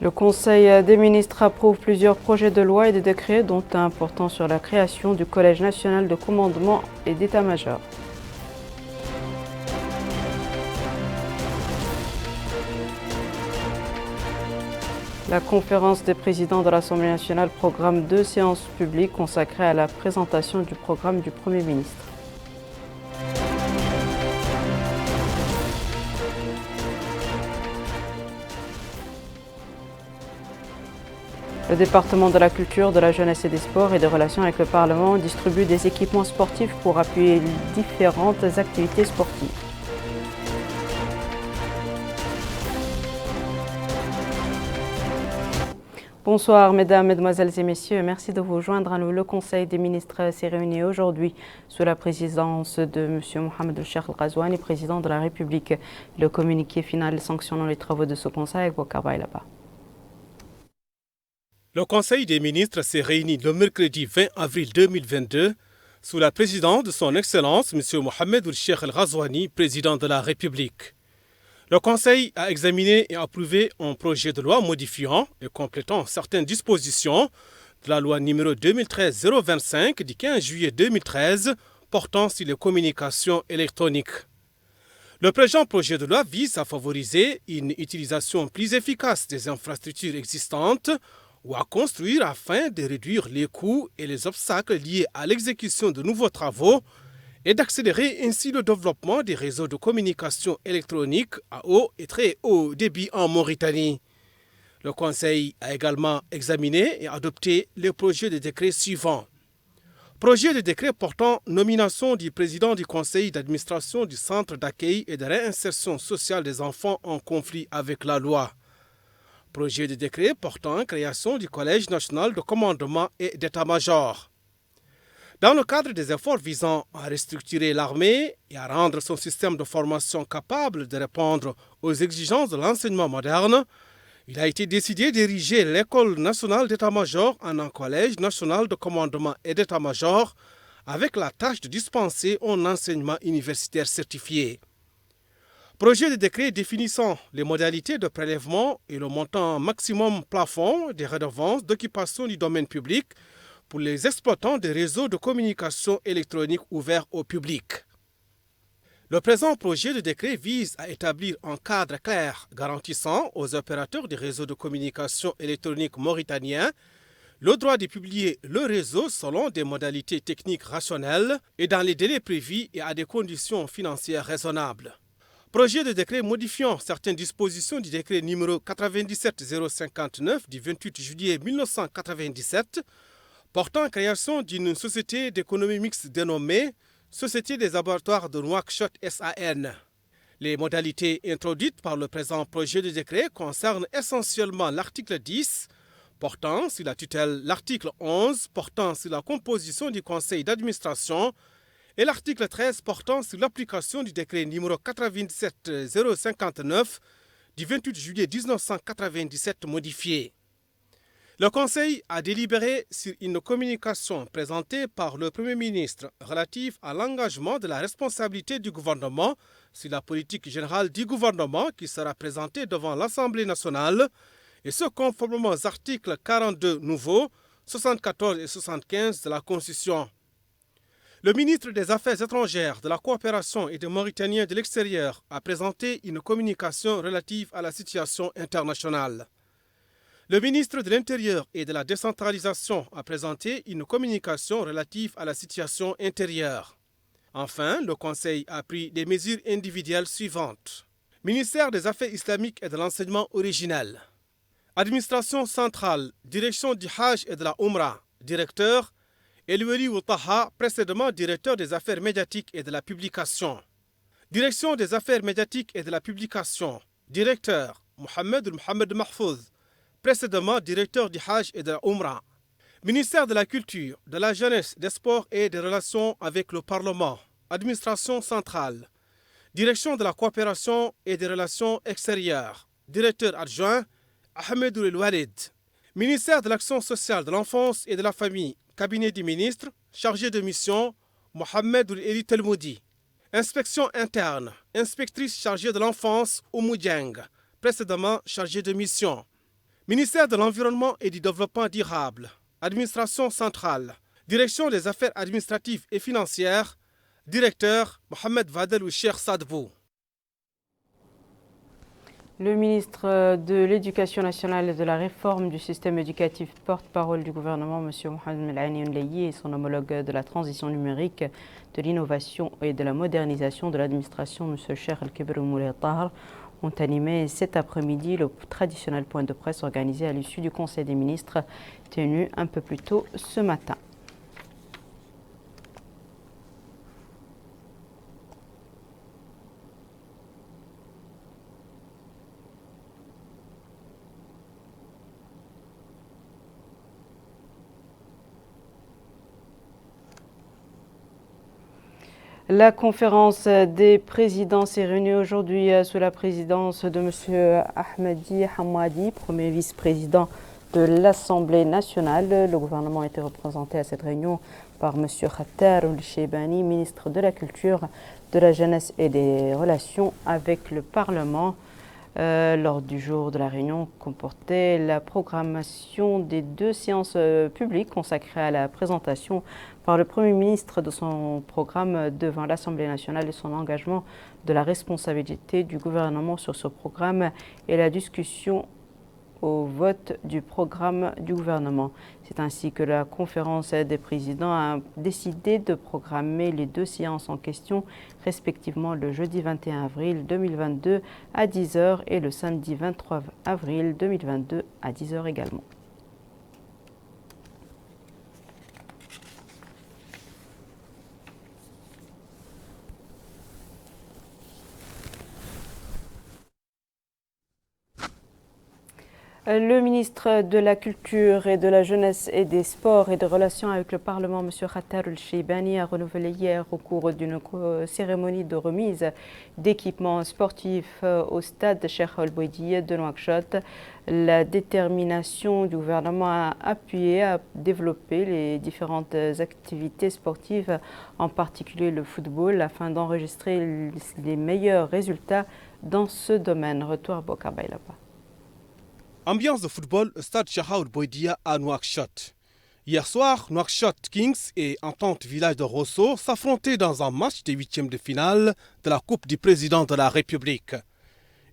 Le Conseil des ministres approuve plusieurs projets de loi et de décrets, dont un portant sur la création du Collège national de commandement et d'état-major. La conférence des présidents de l'Assemblée nationale programme 2 séances publiques consacrées à la présentation du programme du Premier ministre. Le département de la culture, de la jeunesse et des sports et des relations avec le Parlement distribue des équipements sportifs pour appuyer différentes activités sportives. Bonsoir mesdames, mesdemoiselles et messieurs, merci de vous joindre à nous. Le Conseil des ministres s'est réuni aujourd'hui sous la présidence de M. Mohamed El-Cheikh El-Ghazouani, président de la République. Le communiqué final sanctionnant les travaux de ce conseil avec Bokar Bailaba. Le Conseil des ministres s'est réuni le mercredi 20 avril 2022 sous la présidence de son Excellence M. Mohamed El-Cheikh El-Ghazouani, président de la République. Le Conseil a examiné et approuvé un projet de loi modifiant et complétant certaines dispositions de la loi numéro 2013-025 du 15 juillet 2013 portant sur les communications électroniques. Le présent projet de loi vise à favoriser une utilisation plus efficace des infrastructures existantes ou à construire afin de réduire les coûts et les obstacles liés à l'exécution de nouveaux travaux et d'accélérer ainsi le développement des réseaux de communication électronique à haut et très haut débit en Mauritanie. Le Conseil a également examiné et adopté les projets de décret suivants. Projet de décret portant nomination du président du conseil d'administration du Centre d'accueil et de réinsertion sociale des enfants en conflit avec la loi. Projet de décret portant création du Collège national de commandement et d'état-major. Dans le cadre des efforts visant à restructurer l'armée et à rendre son système de formation capable de répondre aux exigences de l'enseignement moderne, il a été décidé d'ériger l'École nationale d'état-major en un collège national de commandement et d'état-major avec la tâche de dispenser un enseignement universitaire certifié. Projet de décret définissant les modalités de prélèvement et le montant maximum plafond des redevances d'occupation du domaine public pour les exploitants des réseaux de communication électronique ouverts au public. Le présent projet de décret vise à établir un cadre clair garantissant aux opérateurs des réseaux de communication électronique mauritaniens le droit de publier le réseau selon des modalités techniques rationnelles et dans les délais prévus et à des conditions financières raisonnables. Projet de décret modifiant certaines dispositions du décret numéro 97-059 du 28 juillet 1997 portant création d'une société d'économie mixte dénommée Société des abattoirs de Nouakchott SAN. Les modalités introduites par le présent projet de décret concernent essentiellement l'article 10 portant sur la tutelle, l'article 11 portant sur la composition du conseil d'administration et l'article 13 portant sur l'application du décret numéro 97-059 du 28 juillet 1997 modifié. Le Conseil a délibéré sur une communication présentée par le Premier ministre relative à l'engagement de la responsabilité du gouvernement sur la politique générale du gouvernement qui sera présentée devant l'Assemblée nationale et ce conformément aux articles 42 nouveaux, 74 et 75 de la Constitution. Le ministre des Affaires étrangères, de la coopération et des Mauritaniens de l'extérieur a présenté une communication relative à la situation internationale. Le ministre de l'Intérieur et de la décentralisation a présenté une communication relative à la situation intérieure. Enfin, le Conseil a pris des mesures individuelles suivantes. Ministère des Affaires islamiques et de l'enseignement originel. Administration centrale, direction du Hajj et de la Umrah, directeur, Elweli Outaha, précédemment directeur des affaires médiatiques et de la publication. Direction des affaires médiatiques et de la publication, directeur, Mohamed Mahfouz, précédemment directeur du Hajj et de la Umrah. Ministère de la Culture, de la Jeunesse, des Sports et des Relations avec le Parlement, administration centrale. Direction de la coopération et des relations extérieures, directeur adjoint, Ahmed El Walid. Ministère de l'Action sociale, de l'Enfance et de la Famille, cabinet du ministre, chargé de mission, Mohamed El Telmoudi. Inspection interne, inspectrice chargée de l'enfance, Oumou Dieng, précédemment chargée de mission. Ministère de l'Environnement et du Développement durable, Administration centrale, Direction des affaires administratives et financières, Directeur Mohamed Vadel ou Cheikh Sadbou. Le ministre de l'Éducation nationale et de la réforme du système éducatif, porte-parole du gouvernement, M. Mohamed Melani Nleyi, et son homologue de la transition numérique, de l'innovation et de la modernisation de l'administration, M. Cheikh El-Kibr Moulay Tahar, ont animé cet après-midi le traditionnel point de presse organisé à l'issue du Conseil des ministres tenu un peu plus tôt ce matin. La conférence des présidents s'est réunie aujourd'hui sous la présidence de M. Ahmadi Hamadi, premier vice-président de l'Assemblée nationale. Le gouvernement a été représenté à cette réunion par M. Khattar El-Sheibani, ministre de la Culture, de la Jeunesse et des Relations avec le Parlement. L'ordre du jour de la réunion comportait la programmation des 2 séances publiques consacrées à la présentation par le Premier ministre de son programme devant l'Assemblée nationale et son engagement de la responsabilité du gouvernement sur ce programme et la discussion au vote du programme du gouvernement. C'est ainsi que la conférence des présidents a décidé de programmer les 2 séances en question, respectivement le jeudi 21 avril 2022 à 10 h et le samedi 23 avril 2022 à 10 h également. Le ministre de la Culture et de la Jeunesse et des Sports et des Relations avec le Parlement, M. Khattar El-Sheibani, a renouvelé hier au cours d'une cérémonie de remise d'équipements sportifs au stade Cheikh El-Bouidiya de Nouakchott la détermination du gouvernement à appuyer, à développer les différentes activités sportives, en particulier le football, afin d'enregistrer les meilleurs résultats dans ce domaine. Retour à Bokar Bailaba. Ambiance de football au stade Cheikh El-Bouidiya à Nouakchott. Hier soir, Nouakchott Kings et Entente Village de Rosso s'affrontaient dans un match des 8e de finale de la Coupe du Président de la République.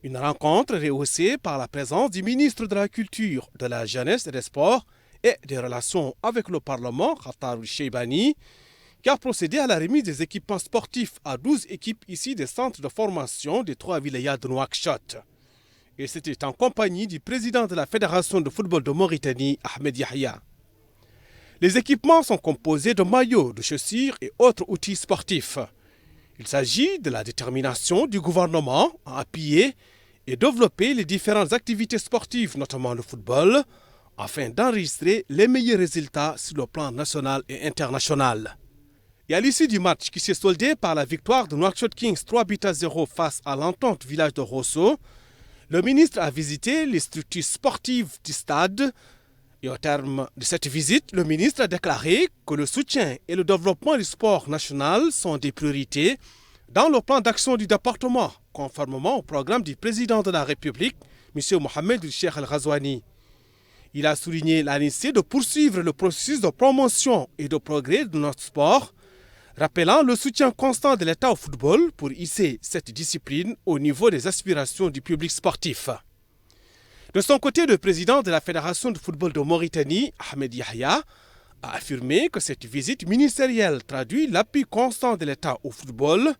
Une rencontre rehaussée par la présence du ministre de la Culture, de la Jeunesse et des Sports et des Relations avec le Parlement, Khattar El-Sheibani, qui a procédé à la remise des équipements sportifs à 12 équipes ici des centres de formation des 3 wilayas de Nouakchott. Et c'était en compagnie du président de la Fédération de football de Mauritanie, Ahmed Yahya. Les équipements sont composés de maillots, de chaussures et autres outils sportifs. Il s'agit de la détermination du gouvernement à appuyer et développer les différentes activités sportives, notamment le football, afin d'enregistrer les meilleurs résultats sur le plan national et international. Et à l'issue du match qui s'est soldé par la victoire de Nouakchott Kings 3-0 face à l'Entente Village de Rosso, le ministre a visité les structures sportives du stade et au terme de cette visite, le ministre a déclaré que le soutien et le développement du sport national sont des priorités dans le plan d'action du département, conformément au programme du président de la République, M. Mohamed Cheikh El-Ghazouani. Il a souligné la nécessité de poursuivre le processus de promotion et de progrès de notre sport, rappelant le soutien constant de l'État au football pour hisser cette discipline au niveau des aspirations du public sportif. De son côté, le président de la Fédération de football de Mauritanie, Ahmed Yahya, a affirmé que cette visite ministérielle traduit l'appui constant de l'État au football,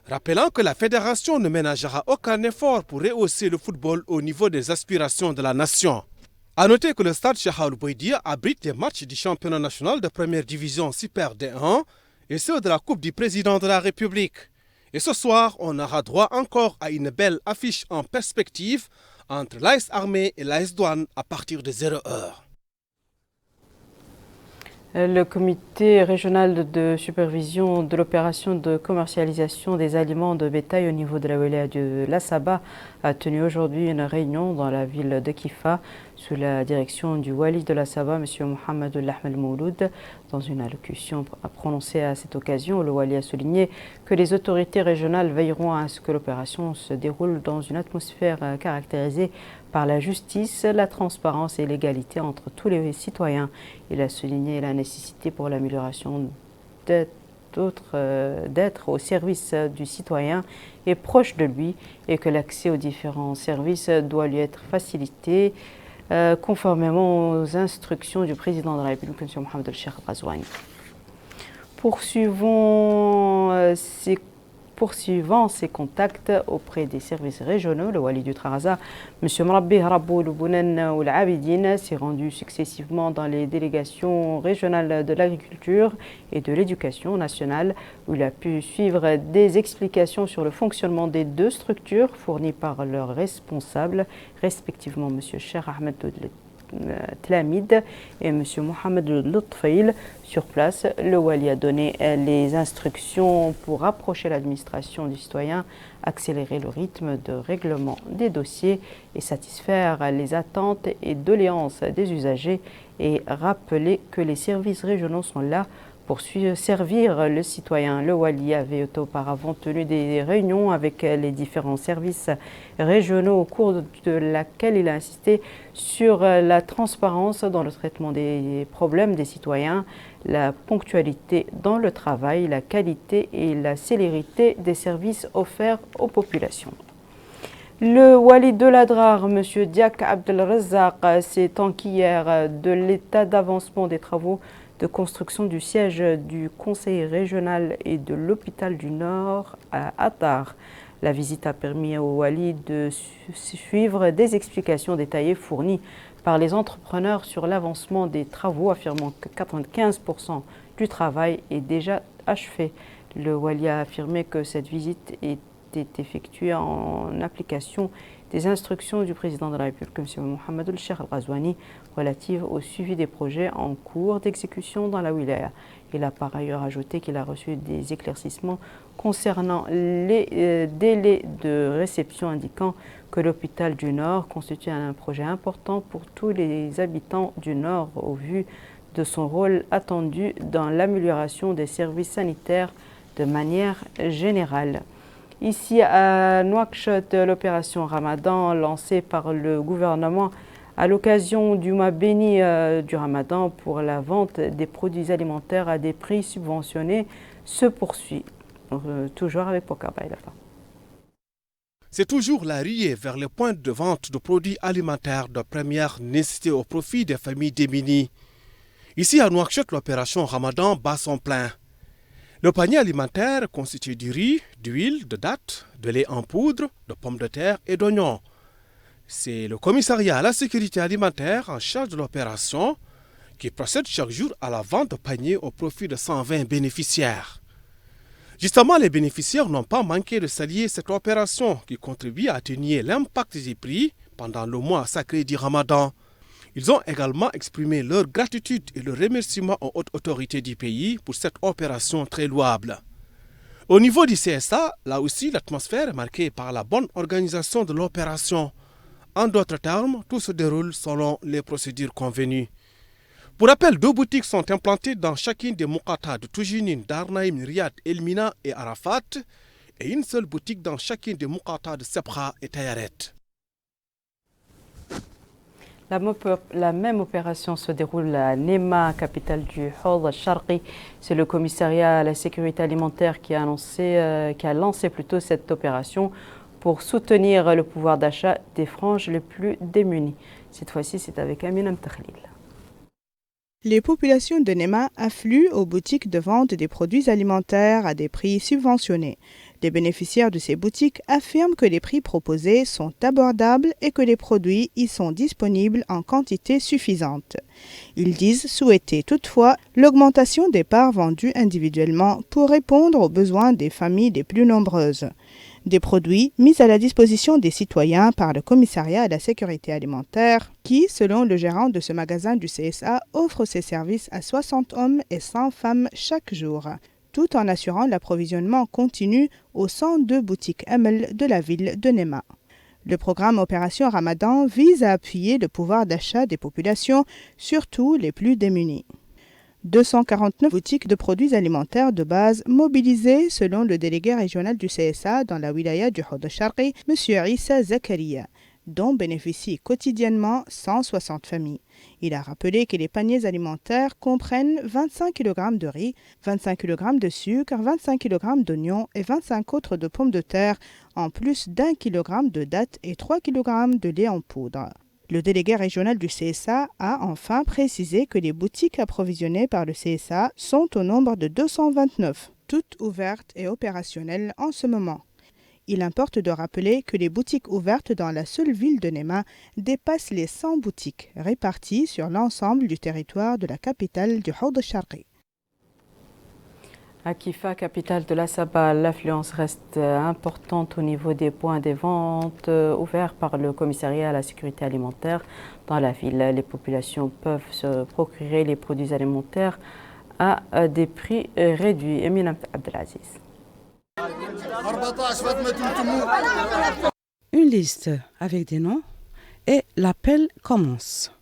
rappelant que la fédération ne ménagera aucun effort pour rehausser le football au niveau des aspirations de la nation. A noter que le stade Cheikh El-Bouidiya abrite les matchs du championnat national de première division Super D1 et ceux de la Coupe du Président de la République. Et ce soir, on aura droit encore à une belle affiche en perspective entre l'AS Armée et l'AS Douane à partir de 0 h. Le comité régional de supervision de l'opération de commercialisation des aliments de bétail au niveau de la wilaya de Lassaba a tenu aujourd'hui une réunion dans la ville de Kifa sous la direction du wali de Lassaba, M. Mohamed Ahmed Mouloud. Dans une allocution prononcée à cette occasion, le wali a souligné que les autorités régionales veilleront à ce que l'opération se déroule dans une atmosphère caractérisée par la justice, la transparence et l'égalité entre tous les citoyens. Il a souligné la nécessité pour l'amélioration d'être au service du citoyen et proche de lui et que l'accès aux différents services doit lui être facilité conformément aux instructions du président de la République, M. Mohamed El-Cheikh Al-Ghazouani. Poursuivant ses contacts auprès des services régionaux, le Wali du Trarza, M. Mrabbi Rabou Loubounen Oul Abidine s'est rendu successivement dans les délégations régionales de l'agriculture et de l'éducation nationale, où il a pu suivre des explications sur le fonctionnement des deux structures fournies par leurs responsables, respectivement M. Cheikh Ahmed Tlamid et M. Mohamed Lutfail. Sur place, le Wali a donné les instructions pour rapprocher l'administration du citoyen, accélérer le rythme de règlement des dossiers et satisfaire les attentes et doléances des usagers et rappeler que les services régionaux sont là pour servir le citoyen. Le Wali avait auparavant tenu des réunions avec les différents services régionaux au cours de laquelle il a insisté sur la transparence dans le traitement des problèmes des citoyens, la ponctualité dans le travail, la qualité et la célérité des services offerts aux populations. Le Wali de l'Adrar, M. Diak Abdelrezzaq, s'est enquis hier de l'état d'avancement des travaux de construction du siège du Conseil régional et de l'hôpital du Nord à Attar. La visite a permis au Wali de suivre des explications détaillées fournies par les entrepreneurs sur l'avancement des travaux, affirmant que 95% du travail est déjà achevé. Le Wali a affirmé que cette visite était effectuée en application des instructions du président de la République, M. Mohamed El-Cheikh Al-Ghazouani, relatives au suivi des projets en cours d'exécution dans la wilaya. Il a par ailleurs ajouté qu'il a reçu des éclaircissements concernant les délais de réception indiquant que l'hôpital du Nord constitue un projet important pour tous les habitants du Nord au vu de son rôle attendu dans l'amélioration des services sanitaires de manière générale. Ici à Nouakchott, l'opération Ramadan lancée par le gouvernement à l'occasion du mois béni du Ramadan pour la vente des produits alimentaires à des prix subventionnés se poursuit. Toujours avec Pokaba. C'est toujours la ruée vers les points de vente de produits alimentaires de première nécessité au profit des familles démunies. Ici à Nouakchott, l'opération Ramadan bat son plein. Le panier alimentaire constitue du riz, d'huile, de dattes, de lait en poudre, de pommes de terre et d'oignons. C'est le commissariat à la sécurité alimentaire en charge de l'opération qui procède chaque jour à la vente de paniers au profit de 120 bénéficiaires. Justement, les bénéficiaires n'ont pas manqué de saluer cette opération qui contribue à atténuer l'impact des prix pendant le mois sacré du Ramadan. Ils ont également exprimé leur gratitude et leur remerciement aux hautes autorités du pays pour cette opération très louable. Au niveau du CSA, là aussi, l'atmosphère est marquée par la bonne organisation de l'opération. En d'autres termes, tout se déroule selon les procédures convenues. Pour rappel, 2 boutiques sont implantées dans chacune des Moukata de Toujinine, Darnaïm, Riyad, Elmina et Arafat, et une seule boutique dans chacune des Moukata de Sepra et Tayaret. La même opération se déroule à Nema, capitale du Hawd al-Sharqi. C'est le commissariat à la sécurité alimentaire qui a lancé plutôt cette opération pour soutenir le pouvoir d'achat des franges les plus démunies. Cette fois-ci, c'est avec Amina Mtakhlil. Les populations de Nema affluent aux boutiques de vente des produits alimentaires à des prix subventionnés. Les bénéficiaires de ces boutiques affirment que les prix proposés sont abordables et que les produits y sont disponibles en quantité suffisante. Ils disent souhaiter toutefois l'augmentation des parts vendues individuellement pour répondre aux besoins des familles les plus nombreuses. Des produits mis à la disposition des citoyens par le commissariat à la sécurité alimentaire qui, selon le gérant de ce magasin du CSA, offre ses services à 60 hommes et 100 femmes chaque jour, tout en assurant l'approvisionnement continu aux 102 boutiques Amel de la ville de Nema. Le programme Opération Ramadan vise à appuyer le pouvoir d'achat des populations, surtout les plus démunies. 249 boutiques de produits alimentaires de base mobilisées selon le délégué régional du CSA dans la wilaya du Houd al-Sharqi, M. Issa Zakaria, dont bénéficient quotidiennement 160 familles. Il a rappelé que les paniers alimentaires comprennent 25 kg de riz, 25 kg de sucre, 25 kg d'oignons et 25 autres de pommes de terre, en plus d'1 kg de dattes et 3 kg de lait en poudre. Le délégué régional du CSA a enfin précisé que les boutiques approvisionnées par le CSA sont au nombre de 229, toutes ouvertes et opérationnelles en ce moment. Il importe de rappeler que les boutiques ouvertes dans la seule ville de Néma dépassent les 100 boutiques réparties sur l'ensemble du territoire de la capitale du Houd al-Sharqi. À Kifa, capitale de la Saba, l'affluence reste importante au niveau des points de vente ouverts par le commissariat à la sécurité alimentaire dans la ville. Les populations peuvent se procurer les produits alimentaires à des prix réduits. Emine Abdelaziz. Une liste avec des noms et l'appel commence.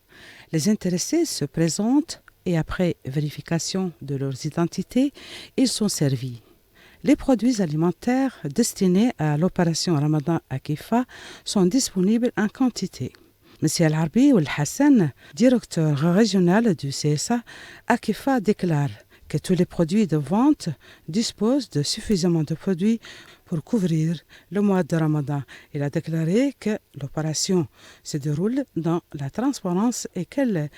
Les intéressés se présentent et après vérification de leurs identités, ils sont servis. Les produits alimentaires destinés à l'opération Ramadan à Kifa sont disponibles en quantité. M. Al-Harbi Al-Hassan, directeur régional du CSA à Kifa, déclare que tous les produits de vente disposent de suffisamment de produits pour couvrir le mois de Ramadan. Il a déclaré que l'opération se déroule dans la transparence et qu'elle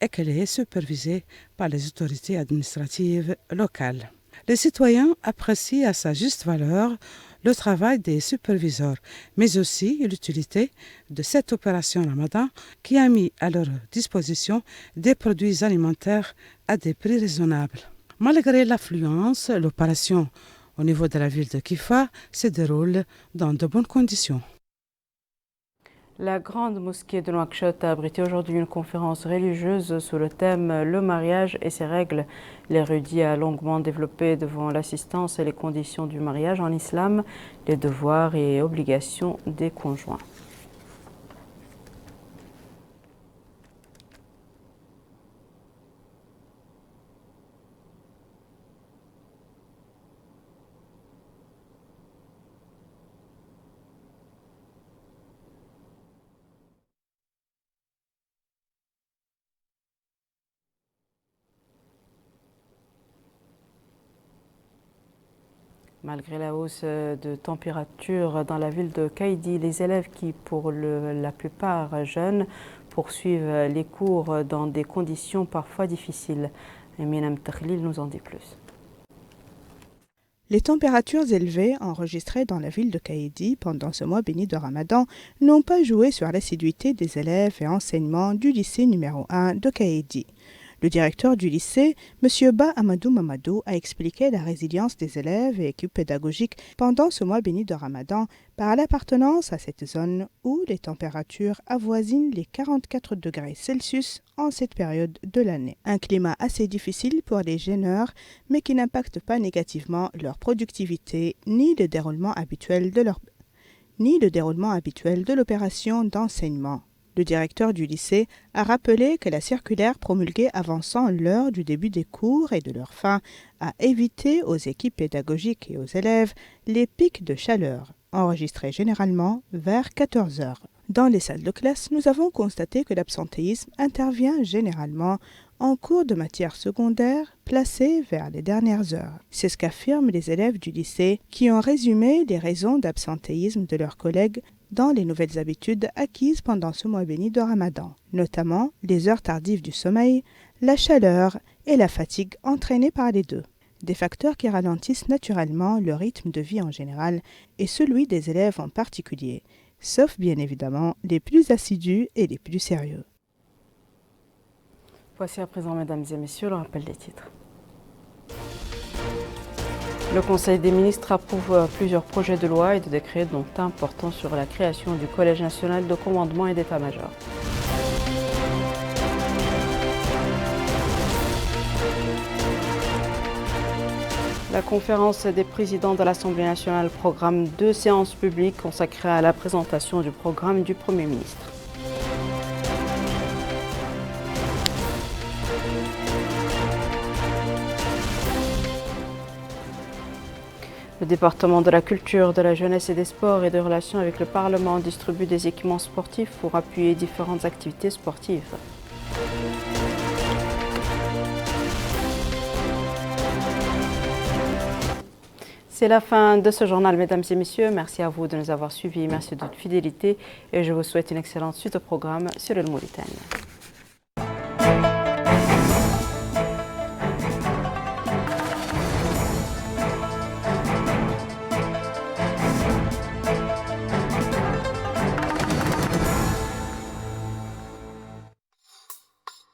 est supervisée par les autorités administratives locales. Les citoyens apprécient à sa juste valeur le travail des superviseurs, mais aussi l'utilité de cette opération Ramadan qui a mis à leur disposition des produits alimentaires à des prix raisonnables. Malgré l'affluence, l'opération au niveau de la ville de Kifa se déroule dans de bonnes conditions. La grande mosquée de Nouakchott a abrité aujourd'hui une conférence religieuse sous le thème « Le mariage et ses règles ». L'érudit a longuement développé devant l'assistance et les conditions du mariage en islam, les devoirs et obligations des conjoints. Malgré la hausse de température dans la ville de Kaïdi, les élèves qui, pour la plupart jeunes, poursuivent les cours dans des conditions parfois difficiles. Emine Takhlil nous en dit plus. Les températures élevées enregistrées dans la ville de Kaïdi pendant ce mois béni de Ramadan n'ont pas joué sur l'assiduité des élèves et enseignements du lycée numéro 1 de Kaïdi. Le directeur du lycée, M. Ba Amadou Mamadou, a expliqué la résilience des élèves et équipes pédagogiques pendant ce mois béni de Ramadan par l'appartenance à cette zone où les températures avoisinent les 44 degrés Celsius en cette période de l'année. Un climat assez difficile pour les jeûneurs, mais qui n'impacte pas négativement leur productivité ni le déroulement habituel de l'opération d'enseignement. Le directeur du lycée a rappelé que la circulaire promulguée avançant l'heure du début des cours et de leur fin a évité aux équipes pédagogiques et aux élèves les pics de chaleur, enregistrés généralement vers 14 heures. Dans les salles de classe, nous avons constaté que l'absentéisme intervient généralement en cours de matière secondaire placée vers les dernières heures. C'est ce qu'affirment les élèves du lycée qui ont résumé les raisons d'absentéisme de leurs collègues dans les nouvelles habitudes acquises pendant ce mois béni de Ramadan, notamment les heures tardives du sommeil, la chaleur et la fatigue entraînées par les deux. Des facteurs qui ralentissent naturellement le rythme de vie en général et celui des élèves en particulier, sauf bien évidemment les plus assidus et les plus sérieux. Voici à présent, mesdames et messieurs, le rappel des titres. Le Conseil des ministres approuve plusieurs projets de loi et de décrets, dont un portant sur la création du Collège national de commandement et d'état-major. La conférence des présidents de l'Assemblée nationale programme 2 séances publiques consacrées à la présentation du programme du Premier ministre. Le département de la culture, de la jeunesse et des sports et de relations avec le Parlement distribue des équipements sportifs pour appuyer différentes activités sportives. C'est la fin de ce journal, mesdames et messieurs. Merci à vous de nous avoir suivis. Merci de votre fidélité et je vous souhaite une excellente suite au programme sur le Mauritanie.